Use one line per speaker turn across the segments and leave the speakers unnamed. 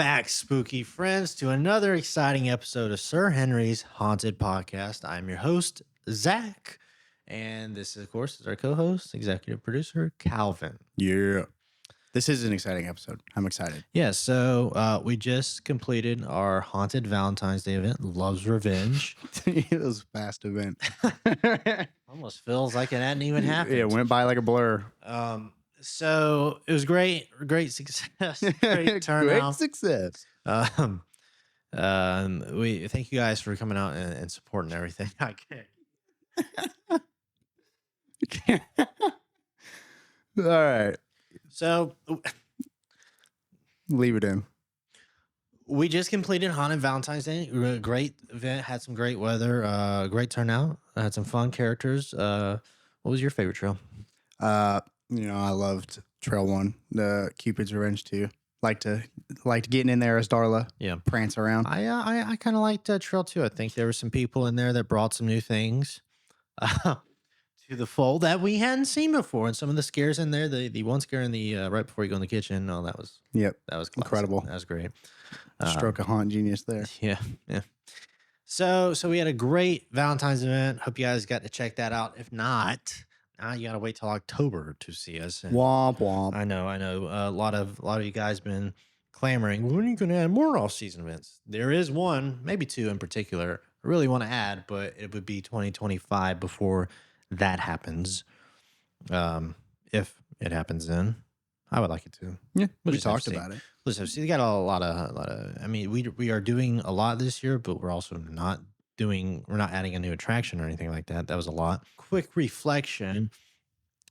back, spooky friends, to another exciting episode of Sir Henry's Haunted Podcast. I'm your host, Zach, and this, of course, is our co-host, executive producer, Calvin.
Yeah. This is an exciting episode. I'm excited.
Yeah, so we just completed our Haunted Valentine's Day event, Love's Revenge.
It was a fast event.
Almost feels like it hadn't even happened.
It went by like a blur.
So it was great success, great turnout.
Great success.
We thank you guys for coming out and supporting everything. I can't.
All right.
So
Leave it in.
we just completed Haunted Valentine's Day. Great event, had some great weather, great turnout, had some fun characters. What was your favorite trail?
I loved Trail 1, the Cupid's Revenge 2. Liked getting in there as Darla.
Yeah.
Prance around.
I kind of liked Trail 2. I think there were some people in there that brought some new things to the fold that we hadn't seen before. And some of the scares in there, the one scare in the right before you go in the kitchen, that was classic.
Incredible.
That was great.
Stroke of haunt genius there.
Yeah. So we had a great Valentine's event. Hope you guys got to check that out. If not, now you got to wait till October to see us. And
Womp womp.
I know. A lot of you guys been clamoring. When are you going to add more off-season events? There is one, maybe two in particular. I really want to add, but it would be 2025 before that happens. If it happens then, I would like it to.
Yeah,
We'll
we
just have
talked
to see.
about it.
Listen, see, we got a lot of. I mean, we are doing a lot this year, but we're also not doing. We're not adding a new attraction or anything like that. That was a lot. Quick reflection: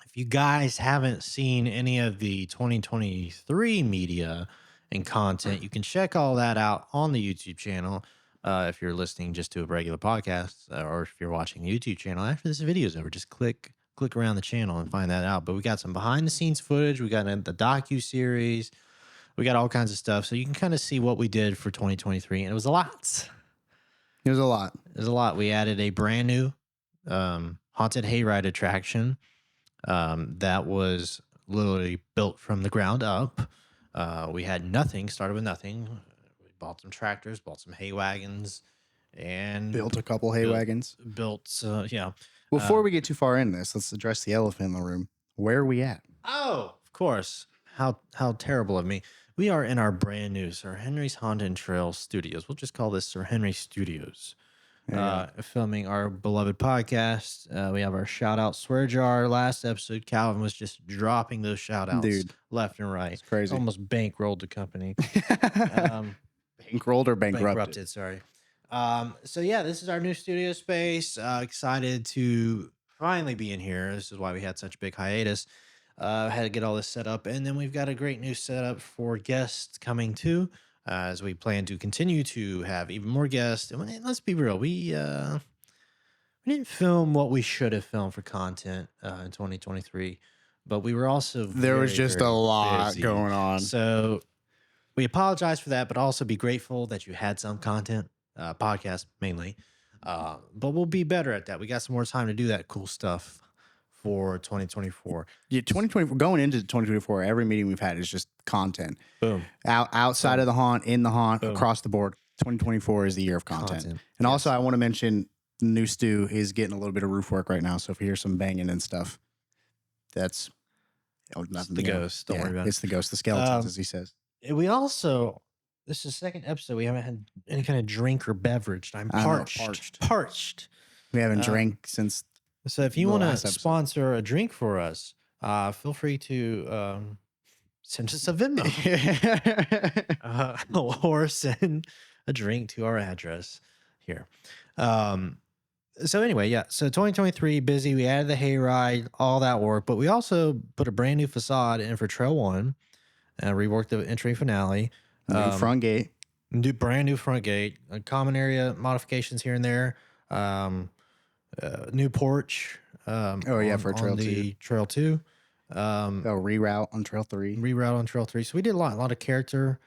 if you guys haven't seen any of the 2023 media and content, you can check all that out on the YouTube channel. If you're listening just to a regular podcast, or if you're watching the YouTube channel after this video is over, just click around the channel and find that out. But we got some behind the scenes footage. We got the docu-series. We got all kinds of stuff. So you can kind of see what we did for 2023. And it was a lot.
It was a lot.
We added a brand new haunted hayride attraction that was literally built from the ground up. We had nothing, started with nothing. We bought some tractors, bought some hay wagons, and
Built a couple hay wagons.
Yeah.
Before we get too far in this, let's address the elephant in the room. Where are we at?
Oh, of course. How terrible of me. We are in our brand new Sir Henry's Haunted Trail Studios. We'll just call this Sir Henry Studios. Filming our beloved podcast. We have our shout out swear jar. Last episode, Calvin was just dropping those shout outs left and right.
It's crazy.
Almost bankrolled the company.
Bankrolled or bankrupted?
Sorry. So yeah, this is our new studio space. Excited to finally be in here. This is why we had such a big hiatus. Had to get all this set up, and then we've got a great new setup for guests coming too, as we plan to continue to have even more guests. And let's be real, we didn't film what we should have filmed for content in 2023, but we were also
there was just a lot going on.
So we apologize for that, but also be grateful that you had some content, podcast mainly. But we'll be better at that. We got some more time to do that cool stuff for 2024.
Yeah, 2024. Going into 2024, every meeting we've had is just content.
Boom.
Outside of the haunt, in the haunt,
Boom.
Across the board. 2024 is the year of content. And also, I want to mention the new Stu is getting a little bit of roof work right now. So if you hear some banging and stuff, that's nothing.
The ghost. Don't worry about it.
It's the ghost, the skeletons, as he says.
We also, this is the second episode. We haven't had any kind of drink or beverage. I'm parched. Parched.
We haven't drank since.
So if you want to sponsor a drink for us, feel free to send us a Venmo or send a drink to our address here. So anyway, yeah. So 2023, busy. We added the hayride, all that work, but we also put a brand new facade in for Trail 1 and reworked the entry finale.
New front gate.
Brand new front gate. Common area modifications here and there. New porch.
For Trail 2.
Trail 2.
Reroute on Trail 3.
Reroute on Trail 3. So we did a lot of character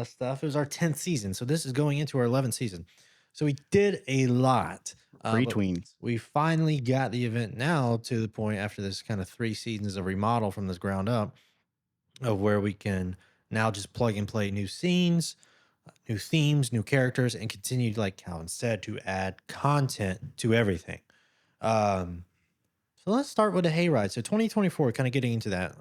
stuff. It was our 10th season. So this is going into our 11th season. So we did a lot.
Pre-tweens.
We finally got the event now to the point after this kind of 3 seasons of remodel from this ground up of where we can now just plug and play new scenes. new themes, new characters, and continue, like Calvin said, to add content to everything. Um, so let's start with the Hayride. So 2024, kind of getting into that.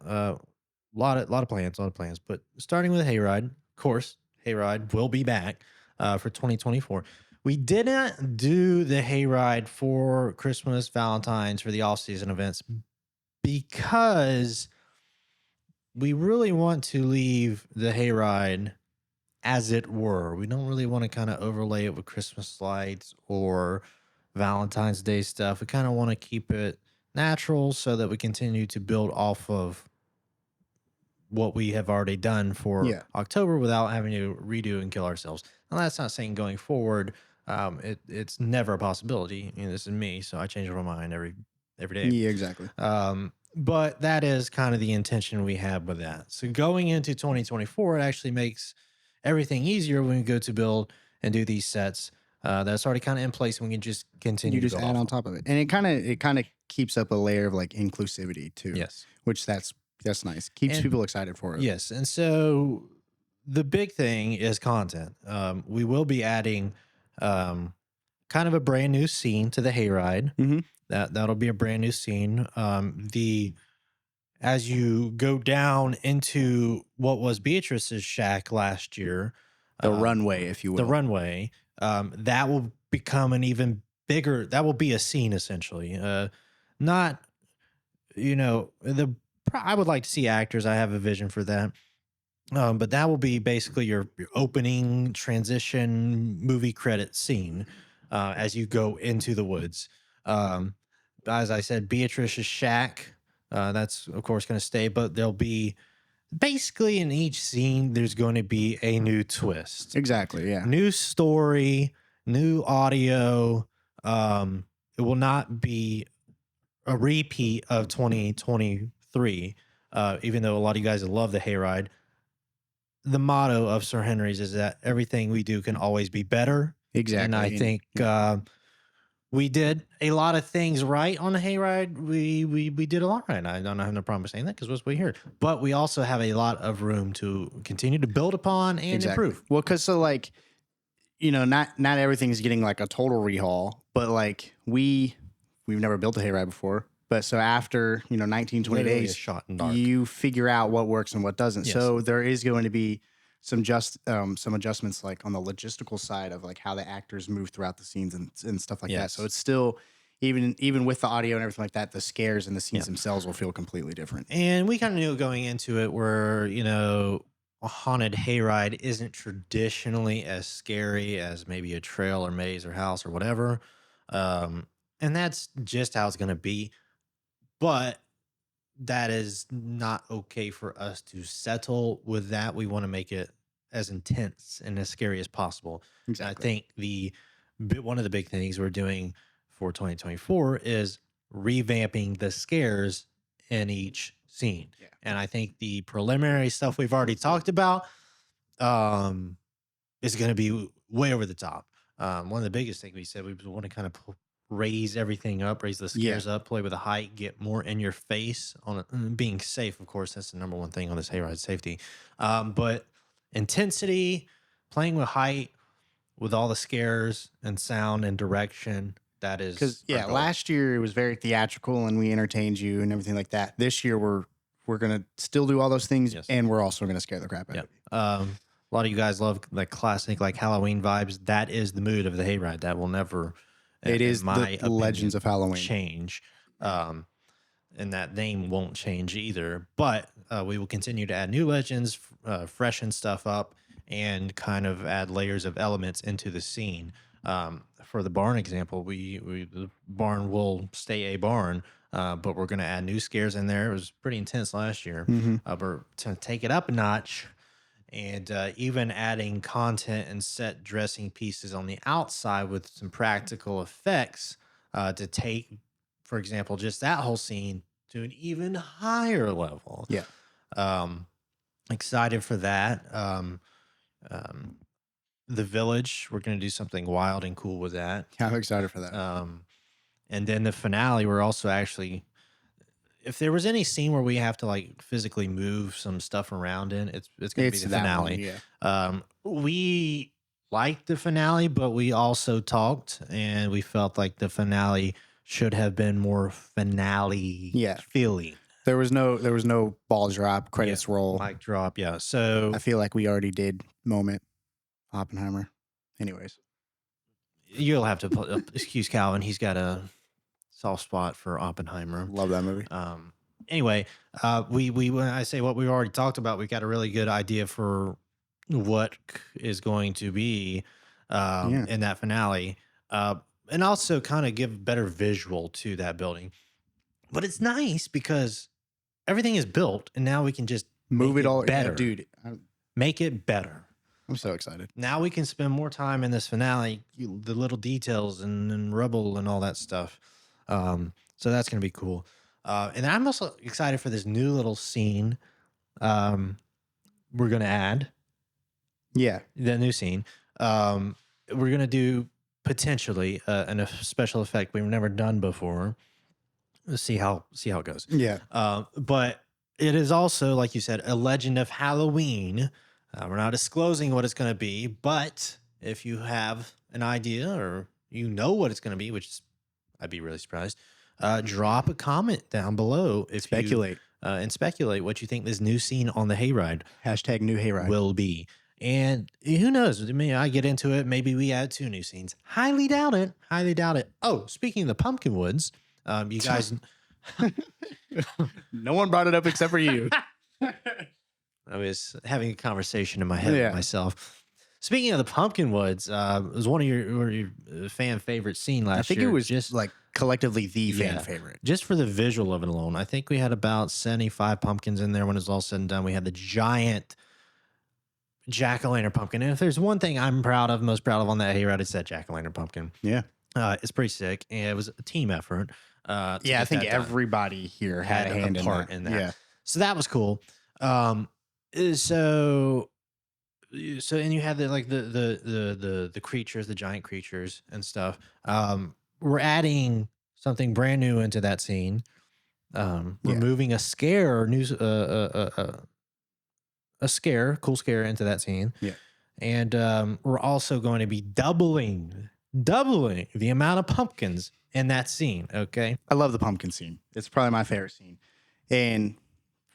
Lot of plans. But starting with Hayride, of course, Hayride will be back for 2024. We didn't do the Hayride for Christmas, Valentine's, for the off-season events because we really want to leave the Hayride as it were. We don't really want to kind of overlay it with Christmas lights or Valentine's Day stuff. We kind of want to keep it natural so that we continue to build off of what we have already done for
Yeah.
October without having to redo and kill ourselves. Now, that's not saying going forward, it's never a possibility. This is me, so I change my mind every day.
Yeah, exactly.
But that is kind of the intention we have with that. So going into 2024, it actually makes everything easier when we go to build and do these sets. That's already kind of in place, and we can just continue
You
to
just
build
add
off
on
of.
top of it, and it kind of keeps up a layer of like inclusivity too.
Yes.
Which that's nice. Keeps
And
people excited for it.
yes, and so the big thing is content. We will be adding kind of a brand new scene to the Hayride.
Mhm.
That'll be a brand new scene. The As you go down into what was Beatrice's shack last year,
The
um,
runway, if you will.
the runway, that will become an even bigger. That will be a scene essentially. Not the. I would like to see actors. I have a vision for that. But that will be basically your opening transition movie credit scene as you go into the woods. Um, as I said, Beatrice's shack, that's of course going to stay, but there'll be basically in each scene, there's going to be a new twist,
Exactly. Yeah.
new story, new audio. It will not be a repeat of 2023, even though a lot of you guys love the Hayride. The motto of Sir Henry's is that everything we do can always be better.
Exactly.
And I think we did a lot of things right on the Hayride. We did a lot right. I don't have no problem saying that because what's we here. But we also have a lot of room to continue to build upon and improve.
Well, because so like, not everything's getting like a total rehaul, but like we've never built a hayride before. But so after 19, 20
Literally a
days,
shot in dark.
you figure out what works and what doesn't.
Yes.
So there is going to be some adjustments like on the logistical side of like how the actors move throughout the scenes and stuff like that.
Yes.
So it's still even with the audio and everything like that, the scares and the scenes themselves will feel completely different.
And we kind of knew going into it where, a haunted hayride isn't traditionally as scary as maybe a trail or maze or house or whatever. And that's just how it's going to be. But that is not okay for us to settle with that. We want to make it as intense and as scary as possible.
Exactly.
And I think one of the big things we're doing for 2024 is revamping the scares in each scene.
Yeah.
And I think the preliminary stuff we've already talked about is going to be way over the top. One of the biggest things we said, we want to kind of raise everything up, raise the scares up, play with the height, get more in your face being safe. Of course, that's the number one thing on this hayride, safety. But intensity, playing with height, with all the scares and sound and direction. That is
because last year it was very theatrical and we entertained you and everything like that. This year we're gonna still do all those things and we're also gonna scare the crap out of you.
A lot of you guys love like classic like Halloween vibes. That is the mood of the hayride. That will never.
It is
my
the Legends of Halloween.
Change. And that name won't change either. But we will continue to add new legends, freshen stuff up, and kind of add layers of elements into the scene. For the barn example, the barn will stay a barn, but we're going to add new scares in there. It was pretty intense last year. But to take it up a notch, and even adding content and set dressing pieces on the outside with some practical effects to take, for example, just that whole scene to an even higher level.
Yeah.
Excited for that. The village, we're going to do something wild and cool with that.
I'm excited for that.
And then the finale, we're also actually, if there was any scene where we have to like physically move some stuff around in, it's gonna be
It's
the
that one,
finale.
yeah.
We liked the finale, but we also talked and we felt like the finale should have been more finale
Yeah.
feeling.
There was no ball drop, credits roll.
Mic drop, yeah. So
I feel like we already did moment Oppenheimer. Anyways,
you'll have to excuse Calvin. He's got a soft spot for Oppenheimer.
love that movie.
Anyway, we when I say what we've already talked about, we got a really good idea for what is going to be in that finale, and also kind of give better visual to that building. But it's nice because everything is built, and now we can just
Move
make
it all,
better,
yeah, dude.
Make it better.
I'm so excited.
Now we can spend more time in this finale, the little details and rubble and all that stuff. So that's gonna be cool. And I'm also excited for this new little scene. We're gonna add
Yeah,
the new scene. We're gonna do potentially a special effect we've never done before. Let's see how it goes.
yeah.
But it is also, like you said, a legend of Halloween. We're not disclosing what it's going to be, but if you have an idea or you know what it's going to be, which I'd be really surprised, drop a comment down below. If
Speculate.
And speculate what you think this new scene on the Hayride
Hashtag new Hayride
will be. And who knows? I mean, I get into it. Maybe we add 2 new scenes. Highly doubt it. Highly doubt it. Oh, speaking of the Pumpkin Woods, you guys.
No one brought it up except for you.
I was having a conversation in my head with myself. Speaking of the Pumpkin Woods, it was one of your fan favorite scene last year.
I think it was just like collectively the fan favorite.
Just for the visual of it alone. I think we had about 75 pumpkins in there when it was all said and done. We had the giant jack-o'-lantern pumpkin. And if there's one thing I'm most proud of on that Hayride, it's that jack-o'-lantern pumpkin.
Yeah.
It's pretty sick. And it was a team effort.
I think everybody here had a hand in that. Yeah.
So that was cool. So and you had the creatures, the giant creatures and stuff. We're adding something brand new into that scene. Removing a scare, cool scare into that scene.
Yeah.
And we're also going to be doubling the amount of pumpkins in that scene. Okay.
I love the pumpkin scene. It's probably my favorite scene. And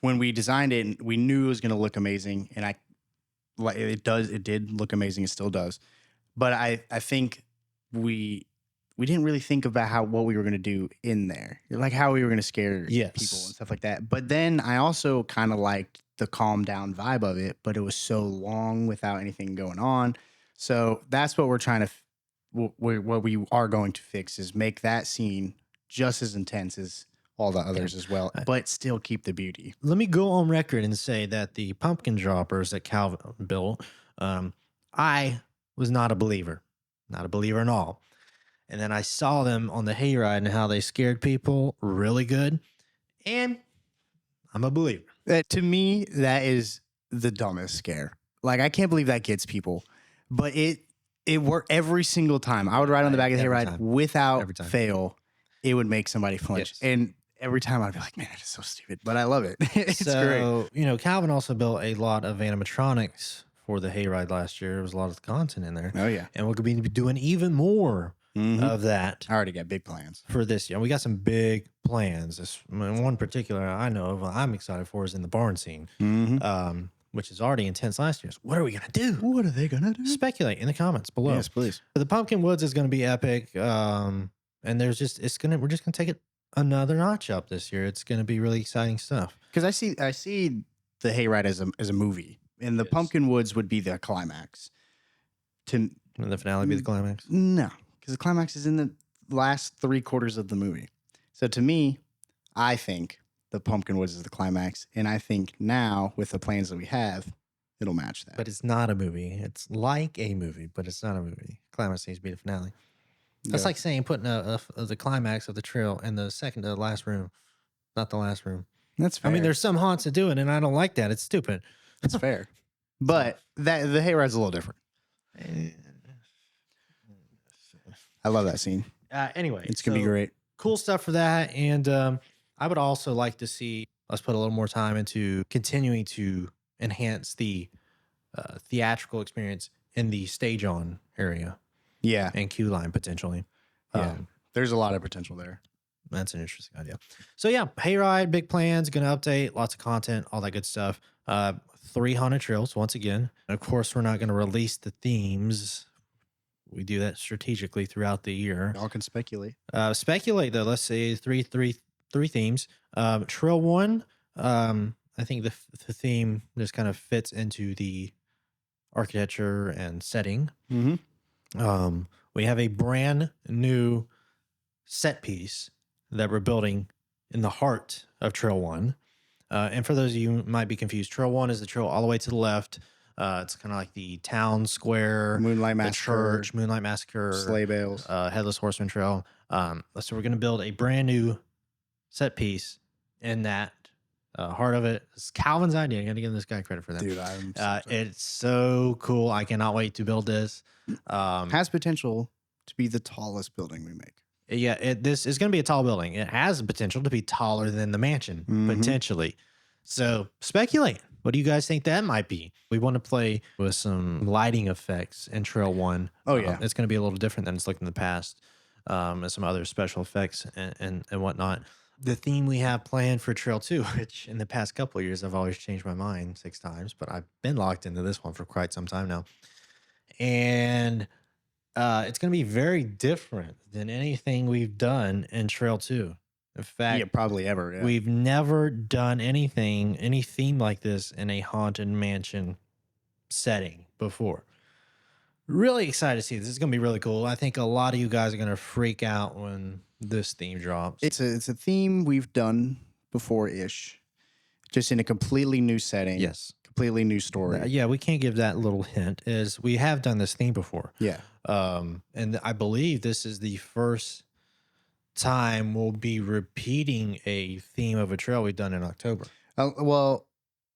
when we designed it, we knew it was going to look amazing. And it did look amazing. It still does. But I think we didn't really think about what we were going to do in there, like how we were going to scare people and stuff like that. But then I also kind of liked the calm down vibe of it, but it was so long without anything going on. So that's what we're trying to, what we are going to fix is make that scene just as intense as all the others as well, but still keep the beauty.
Let me go on record and say that the pumpkin droppers that Calvin built, I was not a believer at all. And then I saw them on the Hayride and how they scared people really good. And I'm a believer.
To me, that is the dumbest scare. Like, I can't believe that gets people. But it worked every single time. I would ride on the back of the Hayride without fail. It would make somebody flinch. Yes. And every time I'd be like, man, that is so stupid. But I love it. It's great.
Calvin also built a lot of animatronics for the Hayride last year. There was a lot of content in there.
Oh, yeah.
And we're going to be doing even more of that.
I already got big plans
for this year. We got some big plans. One particular I know of, I'm excited for, is in the barn scene, which is already intense last year. So what are we gonna do?
What are they gonna do?
Speculate in the comments below.
Yes, please.
The Pumpkin Woods is gonna be epic, and we're just gonna take it another notch up this year. It's gonna be really exciting stuff.
Because I see the Hayride as a movie, and the Pumpkin Woods would be the climax.
And the finale be the climax?
No. Because the climax is in the last 3/4 of the movie. So to me, I think the Pumpkin Woods is the climax. And I think now, with the plans that we have, it'll match that.
But it's not a movie. It's like a movie, but it's not a movie. Climax needs to be the finale. That's like saying putting the climax of the trail in the second to the last room, not the last room.
That's fair.
I mean, there's some haunts that do it, and I don't like that. It's stupid.
That's fair. But the Hayride's a little different. I love that scene.
Anyway,
it's gonna be great.
Cool stuff for that, and I would also like to see us put a little more time into continuing to enhance the theatrical experience in the stage on area
Yeah.
and queue line potentially.
Yeah. There's a lot of potential there.
That's an interesting idea. So yeah, Hayride, big plans, gonna update, lots of content, all that good stuff. 300 trails once again. And of course, we're not gonna release the themes. We do that strategically throughout the year.
Y'all can speculate.
Speculate though. Let's say three themes. Trail one. I think the theme just kind of fits into the architecture and setting.
Mm-hmm.
We have a brand new set piece that we're building in the heart of Trail One. And for those of you who might be confused, Trail One is the trail all the way to the left. It's kind of like the town square,
Moonlight
the
Massacre,
church, Moonlight Massacre,
Sleigh Bales.
Headless Horseman Trail. So we're going to build a brand new set piece in that heart of it. It's Calvin's idea. I got to give this guy credit for that.
Dude, I'm
it's so cool. I cannot wait to build this.
has potential to be the tallest building we make.
Yeah, this is going to be a tall building. It has the potential to be taller than the mansion, potentially. So speculate. What do you guys think that might be? We want to play with some lighting effects in Trail One.
Oh, yeah.
It's going to be a little different than it's looked in the past, and some other special effects and whatnot. The theme we have planned for Trail 2, which in the past couple of years, I've always changed my mind 6 times, but I've been locked into this one for quite some time now. And it's going to be very different than anything we've done in Trail 2. In fact,
Yeah, probably ever. Yeah.
we've never done any theme like this in a haunted mansion setting before. Really excited to see this. It's going to be really cool. I think a lot of you guys are going to freak out when this theme drops.
It's a theme we've done before-ish, just in a completely new setting.
Yes.
Completely new story.
Yeah, we can't give that little hint, is we have done this theme before.
Yeah.
And I believe this is the first time we'll be repeating a theme of a trail we've done in October.
Well,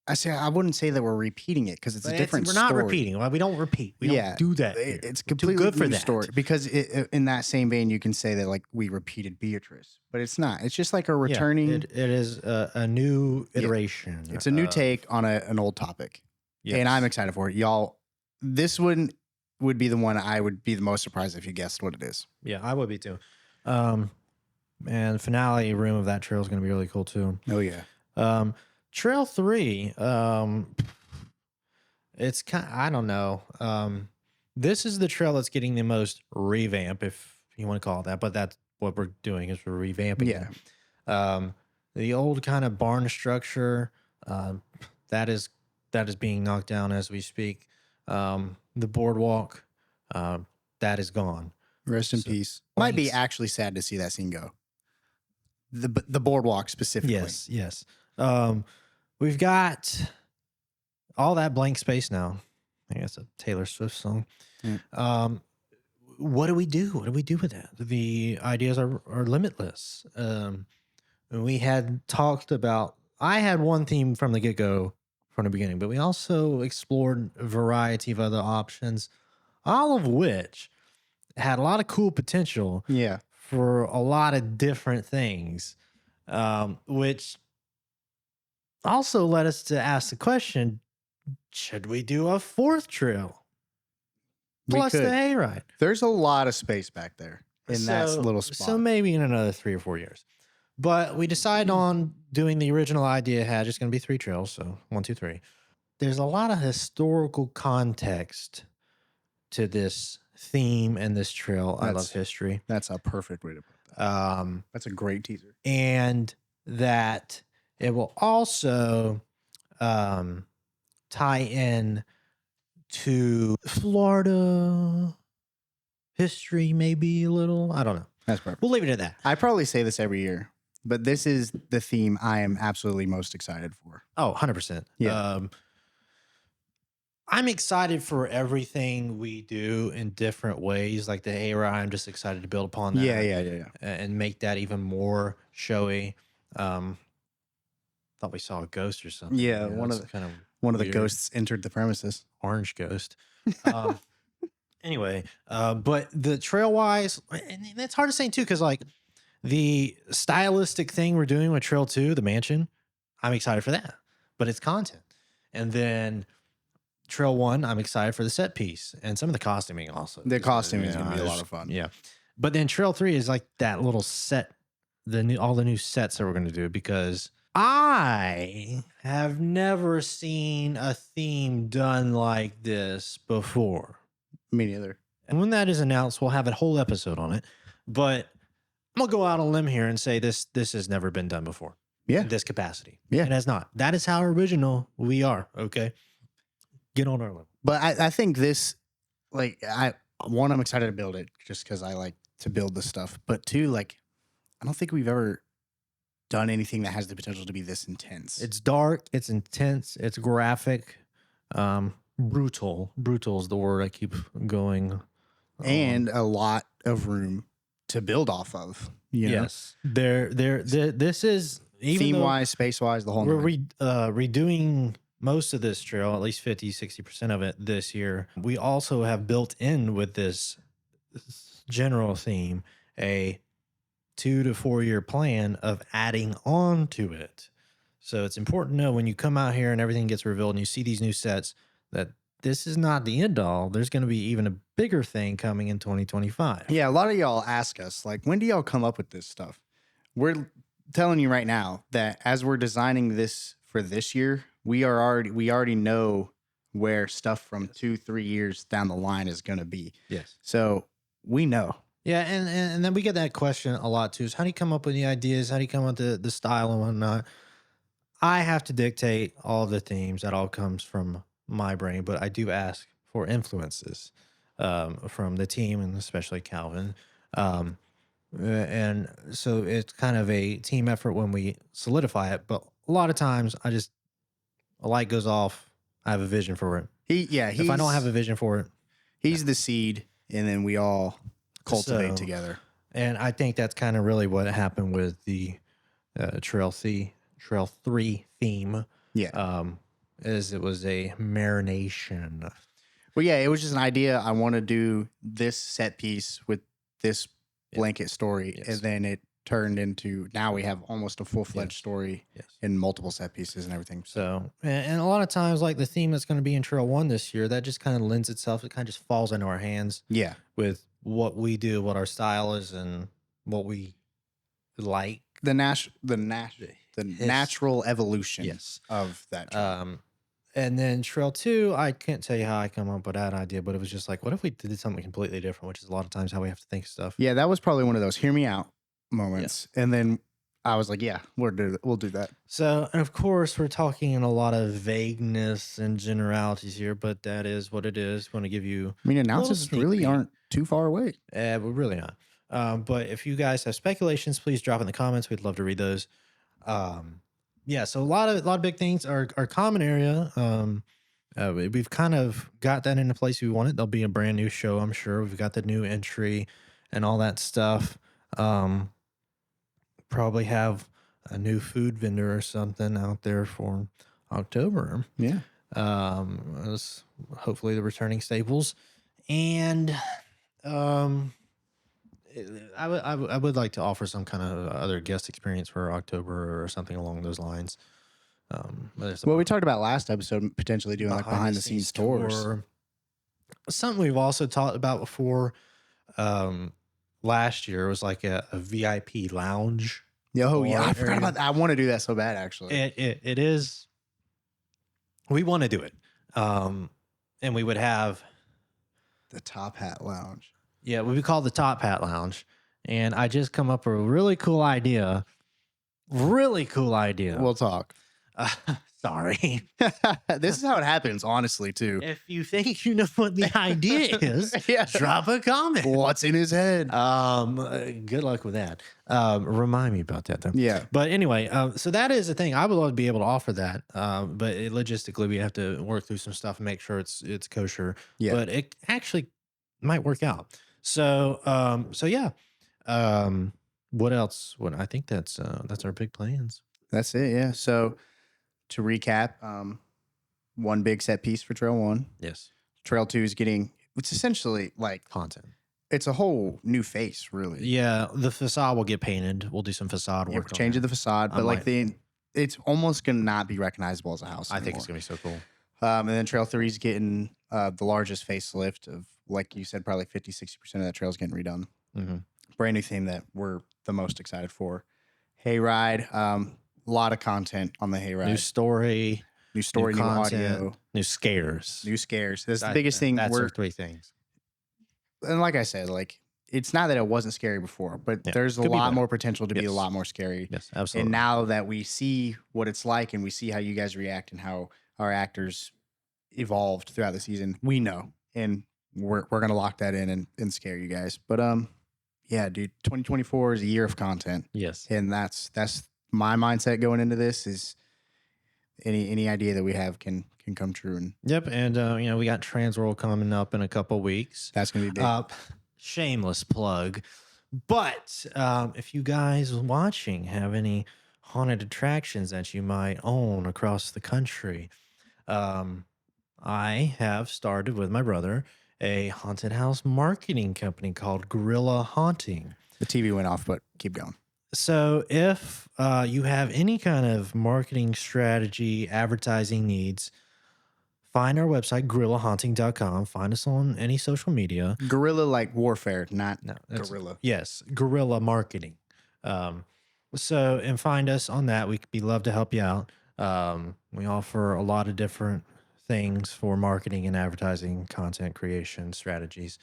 I wouldn't say that we're repeating it because it's a different
We're not
story.
repeating. Well, we don't repeat. We don't do that.
It's completely
good for
new
that
story because in that same vein, you can say that like we repeated Beatrice, but it's not. It's just like a returning.
Yeah, it is a new iteration.
It's a new take on an old topic, and I'm excited for it, y'all. This one would be the one I would be the most surprised if you guessed what it is.
Yeah, I would be too. And finale room of that trail is going to be really cool too.
Oh yeah.
Trail 3, it's kind of, I don't know. This is the trail that's getting the most revamp, if you want to call it that, but that's what we're doing is we're revamping it. The old kind of barn structure, that is being knocked down as we speak. The boardwalk, that is gone.
Rest in peace. Might be actually sad to see that scene go. The boardwalk specifically.
Yes. We've got all that blank space now. I think that's a Taylor Swift song. What do we do? What do we do with that? The ideas are limitless. We had talked about, I had one theme from the get-go from the beginning, but we also explored a variety of other options, all of which had a lot of cool potential for a lot of different things, which also led us to ask the question, should we do a 4th trail? Plus the Hayride.
There's a lot of space back there in that little spot.
So maybe in another 3 or 4 years. But we decided on doing the original idea had just going to be 3 trails. So 1, 2, 3. There's a lot of historical context to this theme and this trail. I love history.
That's a perfect way to put that. That's a great teaser.
And that it will also tie in to Florida history, maybe a little. I don't know.
That's perfect.
We'll leave it at that.
I probably say this every year, but this is the theme I am absolutely most excited for.
Oh, 100%.
Yeah.
I'm excited for everything we do in different ways. Like the Hayride, I'm just excited to build upon that.
Yeah.
And make that even more showy. Thought we saw a ghost or something.
Yeah,
one of
the ghosts entered the premises.
Orange ghost. Anyway, but the trail wise, and it's hard to say too, because like The stylistic thing we're doing with Trail 2, the mansion, I'm excited for that, but it's content. And then Trail 1, I'm excited for the set piece and some of the costuming also.
The
'Cause,
costuming is
you
going to
know,
be a lot of fun.
yeah. But then Trail 3 is like that little set, all the new sets that we're going to do, because I have never seen a theme done like this before.
Me neither.
And when that is announced, we'll have a whole episode on it. But I'm gonna go out on a limb here and say this has never been done before.
Yeah.
In this capacity.
Yeah.
It has not. That is how original we are. Okay. Get on our limb.
But I think this, like, I'm excited to build it just because I like to build this stuff. But two, like, I don't think we've ever done anything that has the potential to be this intense.
It's dark, it's intense, it's graphic, brutal. Brutal is the word I keep going on.
And a lot of room to build off of.
Yes. This is, even
theme
though
wise, space wise, the whole
we're
nine.
redoing most of this trail, at least 50-60% of it this year. We also have built in with this general theme a 2 to 4 year plan of adding on to it. So it's important to know when you come out here and everything gets revealed and you see these new sets that this is not the end all. There's going to be even a bigger thing coming in 2025.
Yeah, a lot of y'all ask us, like, when do y'all come up with this stuff? We're telling you right now that as we're designing this for this year, we already know where stuff from 2-3 years down the line is going to be.
Yes.
So we know.
Yeah, and then we get that question a lot too. Is how do you come up with the ideas? How do you come up with the style and whatnot? I have to dictate all the themes. That all comes from my brain, but I do ask for influences from the team and especially Calvin. And so it's kind of a team effort when we solidify it. But a lot of times, a light goes off. I have a vision for it. If I don't have a vision for it,
he's the seed, and then we all cultivate
So-
together.
and I think that's kind of really what happened with the Trail 3 theme.
Yeah.
Is it was a marination.
Well, yeah, it was just an idea. I want to do this set piece with this blanket story,
Yes.
and then it turned into, now we have almost a full-fledged
Yes.
story
Yes.
in multiple set pieces and everything.
So, and a lot of times, like the theme that's going to be in Trail 1 this year, that just kind of lends itself. It kind of just falls into our hands
Yeah.
with what we do, what our style is, and what we like.
The natural evolution
Yes.
of that trail.
And then Trail 2, I can't tell you how I come up with that idea, but it was just like, what if we did something completely different, which is a lot of times how we have to think of stuff.
Yeah, that was probably one of those hear me out moments. And then I was like, yeah, we'll do that.
So, and of course, we're talking in a lot of vagueness and generalities here, but that is what it is. Want to give you,
I mean, announcements
sneak
really
peek.
aren't too far away.
we're really not. But if you guys have speculations, please drop in the comments. We'd love to read those. Yeah, so a lot of big things are common area. We've kind of got that into place we want it. There'll be a brand new show, I'm sure. We've got the new entry and all that stuff. Probably have a new food vendor or something out there for October.
Yeah.
Hopefully the returning staples. And I would like to offer some kind of other guest experience for October or something along those lines.
Well, we talked about last episode potentially doing like behind the scenes tours.
tour. Something we've also talked about before last year was like a VIP lounge.
Oh yeah, I
Or
forgot
area.
about that. I want to do that so bad, actually.
It is. We want to do it. And we would have,
The Top Hat Lounge.
yeah, we would call it the Top Hat Lounge. And I just come up with a really cool idea. Really cool idea.
We'll talk.
Sorry.
This is how it happens, honestly, too.
If you think you know what the idea is,
Yeah.
drop a comment.
What's in his head?
Good luck with that. Remind me about that though.
Yeah.
But anyway, so that is the thing. I would love to be able to offer that. But logistically, we have to work through some stuff and make sure it's kosher.
Yeah.
But it actually might work out. So yeah. What else? I think that's our big plans.
That's it. Yeah. So to recap, one big set piece for Trail 1.
Yes.
Trail 2 is getting, it's essentially like
Content.
it's a whole new face, really.
Yeah, the facade will get painted. We'll do some facade
Yeah,
work
we're
on
changing
that.
the facade,
I
but like
might.
it's almost gonna not be recognizable as a house
I think it's
anymore.
gonna be so cool.
And then Trail 3 is getting the largest facelift of, like you said, probably 50-60% of that trail is getting redone.
Hmm.
Brand new theme that we're the most excited for. Hayride, a lot of content on the
New
Hayride.
story,
New
new
story, new
content,
audio,
new scares.
new scares. That's the biggest thing.
That's our three things.
And like I said, like it's not that it wasn't scary before, but
Yeah,
there's a
could be
lot
better.
more potential to be a
Yes,
lot more scary.
yes,
And
absolutely.
now that we see what it's like and we see how you guys react and how our actors evolved throughout the season, we know. And we're gonna lock that in and scare you guys. But yeah, dude, 2024 is a year of content.
Yes.
And that's my mindset going into this is any idea that we have can come true, and
Yep, and we got Transworld coming up in a couple weeks.
that's gonna be big.
Shameless plug, but if you guys watching have any haunted attractions that you might own across the country, um, I have started with my brother a haunted house marketing company called Gorilla Haunting.
The TV went off, but keep going.
So if you have any kind of marketing strategy, advertising needs, find our website, gorillahaunting.com. Find us on any social media.
Guerrilla like warfare, not
No, that's
guerrilla.
yes, guerrilla marketing. Um, and find us on that. We'd love to help you out. We offer a lot of different things for marketing and advertising, content creation strategies.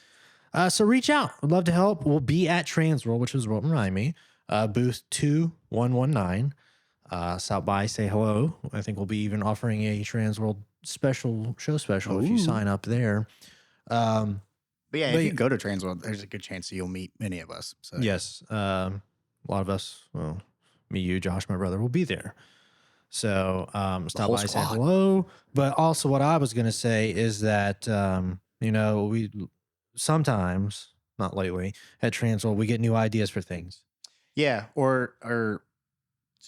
So reach out. We'd love to help. We'll be at Transworld, which is what remind me, booth 2119. Stop by, say hello. I think we'll be even offering a Transworld show special if you
Ooh.
sign up there.
But yeah,
But
if you
yeah.
go to Transworld, there's a good chance that you'll meet many of us. So
Yes. A lot of us, well, me, you, Josh, my brother, will be there. So stop
whole
by, say
squad.
hello. But also, what I was going to say is that, we sometimes, not lately, at Transworld, we get new ideas for things.
yeah, or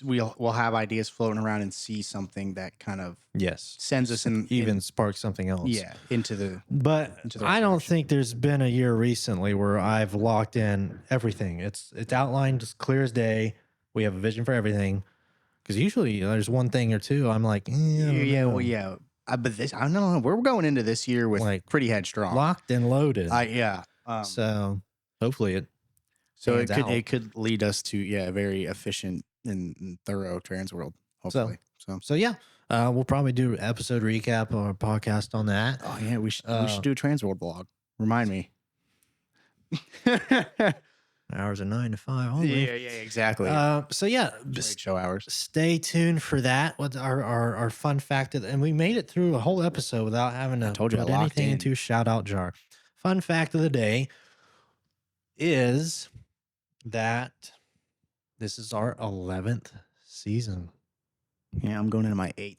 we'll have ideas floating around and see something that kind of
Yes.
sends us
even spark something else.
into the
But
into the
I don't
direction.
think there's been a year recently where I've locked in everything. It's outlined as clear as day. We have a vision for everything. Because usually there's one thing or two I'm like, I don't know.
Well, yeah. But this, I don't know. We're going into this year with
Like,
pretty headstrong.
locked and loaded.
Yeah.
So hopefully it
So
pans out.
it could lead us to a very efficient and thorough Transworld. Hopefully.
So yeah, we'll probably do an episode recap or a podcast on that.
Oh yeah, we should do a Transworld vlog. Remind me.
Hours of 9 to 5 only.
Yeah, exactly.
So yeah,
Late show hours.
stay tuned for that. What our fun fact, and we made it through a whole episode without having to
told you I
put
locked
anything
in.
into shout out jar. Fun fact of the day is that this is our 11th season.
Yeah, I'm going into my 8th.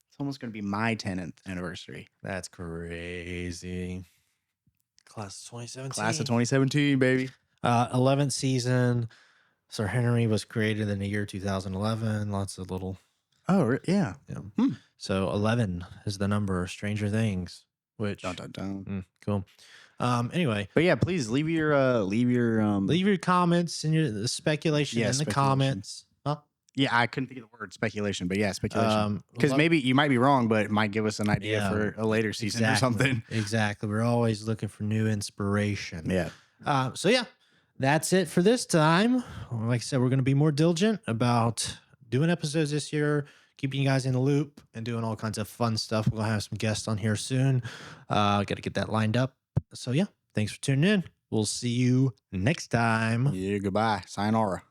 It's almost going to be my 10th anniversary.
That's crazy. Class of 2017.
Class of 2017, baby.
11th season. Sir Henry was created in the year 2011. Lots of little.
Oh, yeah.
So 11 is the number. Stranger Things, which
Dun, dun, dun.
Cool. Anyway,
But yeah, please leave your
leave your comments and your speculation in the
speculation.
comments. Huh?
Yeah, I couldn't think of the word speculation, but yeah, speculation. Because
lo-
maybe you might be wrong, but it might give us an idea
Yeah,
for a later season or something.
Exactly. We're always looking for new inspiration.
Yeah.
So yeah, that's it for this time. Like I said, we're going to be more diligent about doing episodes this year, keeping you guys in the loop, and doing all kinds of fun stuff. We're going to have some guests on here soon. Got to get that lined up. So yeah, thanks for tuning in. We'll see you next time.
Yeah, goodbye. Sayonara.